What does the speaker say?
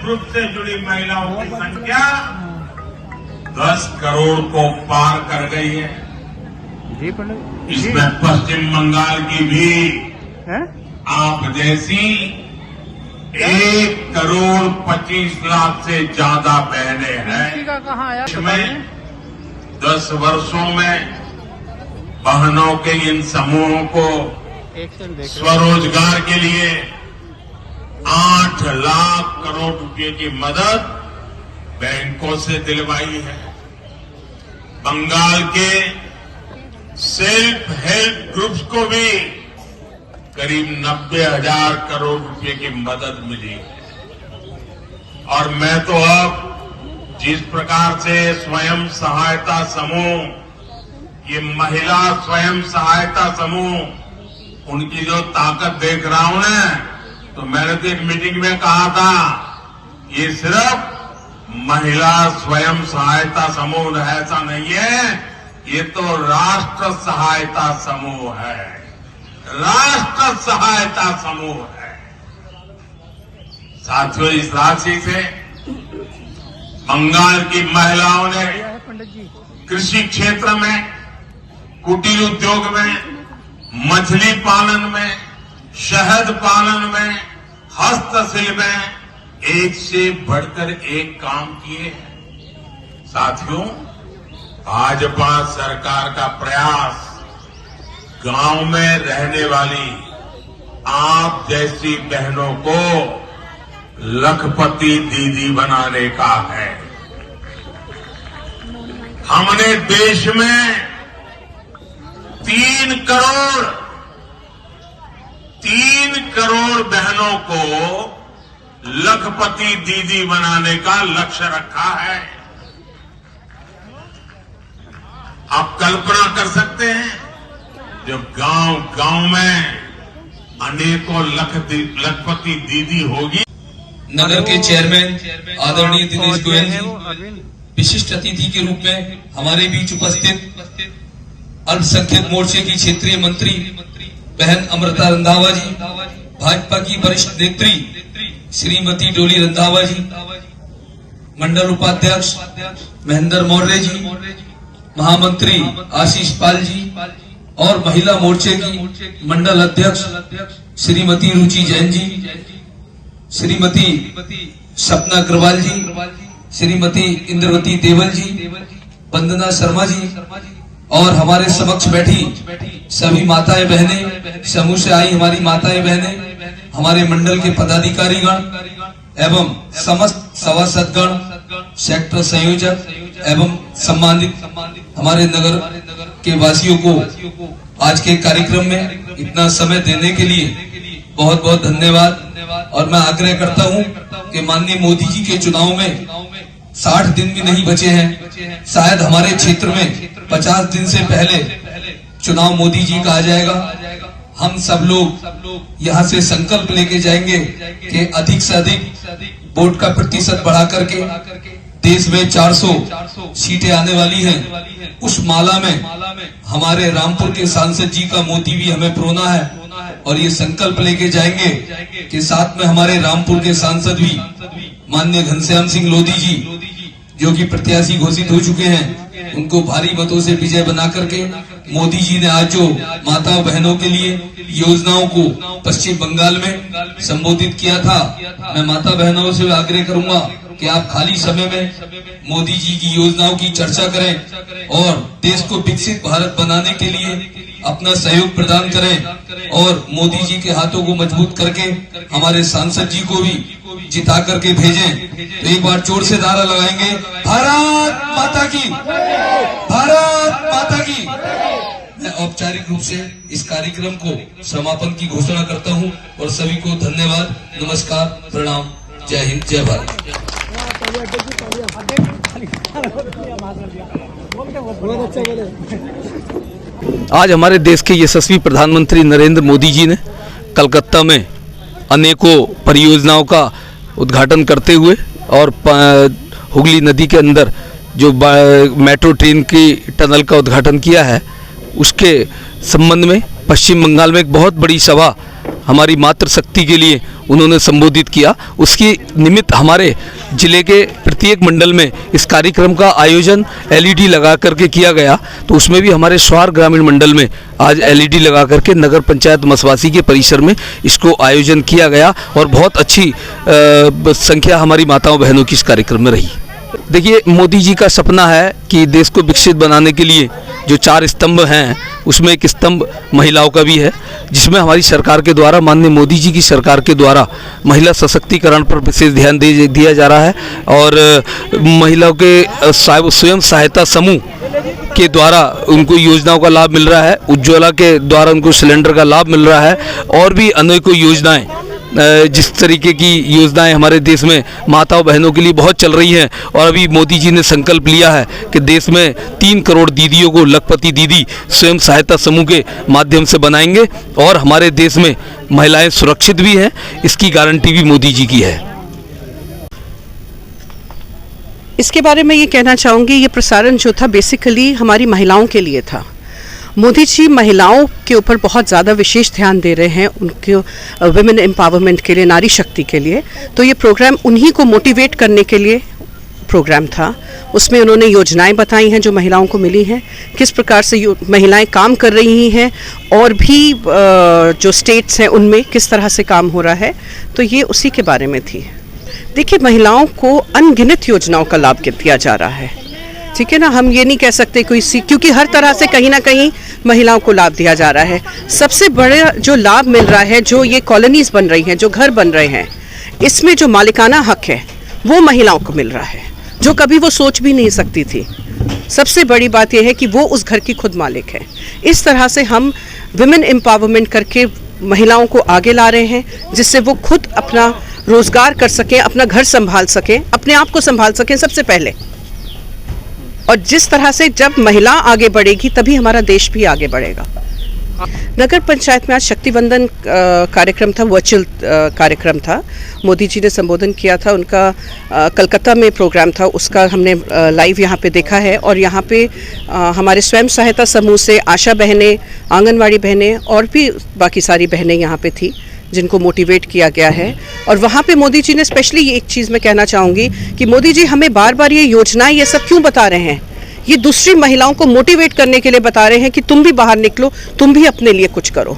Group से जुड़ी महिलाओं की संख्या 10 करोड़ को पार कर गई है। इसमें पश्चिम बंगाल की भी आप जैसी 1 करोड़ 25 लाख से ज्यादा बहनें हैं। इसमें 10 वर्षों में बहनों के इन समूहों को स्वरोजगार के लिए 8 लाख करोड़ रुपए की मदद बैंकों से दिलवाई है। बंगाल के सेल्फ हेल्प ग्रुप्स को भी करीब 90,000 करोड़ रुपए की मदद मिली है। और मैं तो अब जिस प्रकार से स्वयं सहायता समूह, ये महिला स्वयं सहायता समूह, उनकी जो ताकत देख रहा हूं ना, तो मैंने तो एक मीटिंग में कहा था, ये सिर्फ महिला स्वयं सहायता समूह ऐसा नहीं है, ये तो राष्ट्र सहायता समूह है, राष्ट्र सहायता समूह है। साथियों, इस राशि से बंगाल की महिलाओं ने कृषि क्षेत्र में, कुटीर उद्योग में, मछली पालन में, शहद पालन में, हस्तशिल्प में एक से बढ़कर एक काम किए हैं। साथियों, भाजपा सरकार का प्रयास गांव में रहने वाली आप जैसी बहनों को लखपति दीदी बनाने का है। हमने देश में 3 करोड़ बहनों को लखपति दीदी बनाने का लक्ष्य रखा है। आप कल्पना कर सकते हैं, जब गांव में अनेकों लखपति दीदी होगी। नगर के चेयरमैन आदरणीय दिनेश गोयल जी विशिष्ट अतिथि के रूप में हमारे बीच उपस्थित अल्पसंख्यक मोर्चे की क्षेत्रीय मंत्री बहन अमृता रंधावा जी, भाजपा की वरिष्ठ नेत्री श्रीमती डोली रंधावा जी, मंडल उपाध्यक्ष महेंद्र मौर्य जी, महामंत्री आशीष पाल जी और महिला मोर्चे की मंडल अध्यक्ष श्रीमती रुचि जैन जी, श्रीमती सपना अग्रवाल जी, श्रीमती इंद्रवती देवल जी, वंदना शर्मा जी और हमारे समक्ष बैठी सभी माताएं बहनें, समूह से आई हमारी माताएं बहनें, हमारे मंडल के पदाधिकारीगण एवं समस्त सभासदगण, सेक्टर संयोजक एवं सम्मानित हमारे नगर के वासियों को आज के कार्यक्रम में इतना समय देने के लिए बहुत बहुत धन्यवाद। और मैं आग्रह करता हूं कि माननीय मोदी जी के चुनाव में 60 दिन भी नहीं बचे हैं, शायद हमारे क्षेत्र में 50 दिन से पहले चुनाव मोदी जी का आ जाएगा। हम सब लोग यहाँ से संकल्प लेके जाएंगे कि अधिक से अधिक वोट का प्रतिशत बढ़ा करके देश में 400 सीटें आने वाली हैं। उस माला में हमारे रामपुर के सांसद जी का मोती भी हमें प्रोना है और ये संकल्प लेके जाएंगे कि साथ में हमारे रामपुर के सांसद भी माननीय घनश्याम सिंह लोधी जी, जो कि प्रत्याशी घोषित हो चुके हैं, उनको भारी मतों से विजय बना करके मोदी जी ने आज जो माताओं बहनों के लिए योजनाओं को पश्चिम बंगाल में संबोधित किया था, मैं माता बहनों से आग्रह करूंगा कि आप खाली समय में मोदी जी की योजनाओं की चर्चा करें और देश को विकसित भारत बनाने के लिए अपना सहयोग प्रदान करें और मोदी जी के हाथों को मजबूत करके हमारे सांसद जी को भी जिता करके भेजें। तो एक बार जोर से नारा लगाएंगे, भारत माता की, भारत माता की। मैं औपचारिक रूप से इस कार्यक्रम को समापन की घोषणा करता हूं और सभी को धन्यवाद, नमस्कार, प्रणाम, जय हिंद, जय भारत। आज हमारे देश के यशस्वी प्रधानमंत्री नरेंद्र मोदी जी ने कलकत्ता में अनेकों परियोजनाओं का उद्घाटन करते हुए और हुगली नदी के अंदर जो मेट्रो ट्रेन की टनल का उद्घाटन किया है, उसके संबंध में पश्चिम बंगाल में एक बहुत बड़ी सभा हमारी मातृशक्ति के लिए उन्होंने संबोधित किया, उसकी निमित्त हमारे जिले के प्रत्येक मंडल में इस कार्यक्रम का आयोजन एलईडी लगा करके किया गया। तो उसमें भी हमारे स्वार ग्रामीण मंडल में आज एलईडी लगा करके नगर पंचायत मसवासी के परिसर में इसको आयोजन किया गया और बहुत अच्छी संख्या हमारी माताओं बहनों की इस कार्यक्रम में रही। देखिए, मोदी जी का सपना है कि देश को विकसित बनाने के लिए जो 4 स्तंभ हैं उसमें एक स्तंभ महिलाओं का भी है, जिसमें हमारी सरकार के द्वारा, माननीय मोदी जी की सरकार के द्वारा महिला सशक्तिकरण पर विशेष ध्यान दिया जा रहा है और महिलाओं के स्वयं सहायता समूह के द्वारा उनको योजनाओं का लाभ मिल रहा है, उज्ज्वला के द्वारा उनको सिलेंडर का लाभ मिल रहा है और भी अनेकों योजनाएं, जिस तरीके की योजनाएं हमारे देश में माताओं बहनों के लिए बहुत चल रही हैं। और अभी मोदी जी ने संकल्प लिया है कि देश में 3 करोड़ दीदियों को लखपति दीदी स्वयं सहायता समूह के माध्यम से बनाएंगे और हमारे देश में महिलाएं सुरक्षित भी हैं, इसकी गारंटी भी मोदी जी की है। इसके बारे में ये कहना चाहूँगी, ये प्रसारण जो था बेसिकली हमारी महिलाओं के लिए था। मोदी जी महिलाओं के ऊपर बहुत ज़्यादा विशेष ध्यान दे रहे हैं, उनके वुमेन एम्पावरमेंट के लिए, नारी शक्ति के लिए। तो ये प्रोग्राम उन्हीं को मोटिवेट करने के लिए प्रोग्राम था। उसमें उन्होंने योजनाएं बताई हैं जो महिलाओं को मिली हैं, किस प्रकार से महिलाएं काम कर रही हैं और भी जो स्टेट्स हैं उनमें किस तरह से काम हो रहा है। तो ये उसी के बारे में थी। देखिए, महिलाओं को अनगिनत योजनाओं का लाभ दिया जा रहा है, ठीक है ना। हम ये नहीं कह सकते क्योंकि हर तरह से कहीं ना कहीं महिलाओं को लाभ दिया जा रहा है। सबसे बड़ा जो लाभ मिल रहा है, जो ये कॉलोनीज बन रही हैं, जो घर बन रहे हैं, इसमें जो मालिकाना हक है वो महिलाओं को मिल रहा है, जो कभी वो सोच भी नहीं सकती थी। सबसे बड़ी बात यह है कि वो उस घर की खुद मालिक है। इस तरह से हम विमेन एम्पावरमेंट करके महिलाओं को आगे ला रहे हैं, जिससे वो खुद अपना रोजगार कर सकें, अपना घर संभाल सकें, अपने आप को संभाल सकें सबसे पहले। और जिस तरह से जब महिला आगे बढ़ेगी तभी हमारा देश भी आगे बढ़ेगा। नगर पंचायत में आज शक्ति वंदन कार्यक्रम था, वर्चुअल कार्यक्रम था। मोदी जी ने संबोधन किया था, उनका कलकत्ता में प्रोग्राम था, उसका हमने लाइव यहाँ पे देखा है। और यहाँ पे हमारे स्वयं सहायता समूह से आशा बहनें, आंगनवाड़ी बहनें और भी बाकी सारी बहनें यहाँ पे थी जिनको मोटिवेट किया गया है। और वहाँ पे मोदी जी ने स्पेशली एक चीज़ मैं कहना चाहूँगी कि मोदी जी हमें बार बार ये योजनाएं ये सब क्यों बता रहे हैं, ये दूसरी महिलाओं को मोटिवेट करने के लिए बता रहे हैं कि तुम भी बाहर निकलो, तुम भी अपने लिए कुछ करो।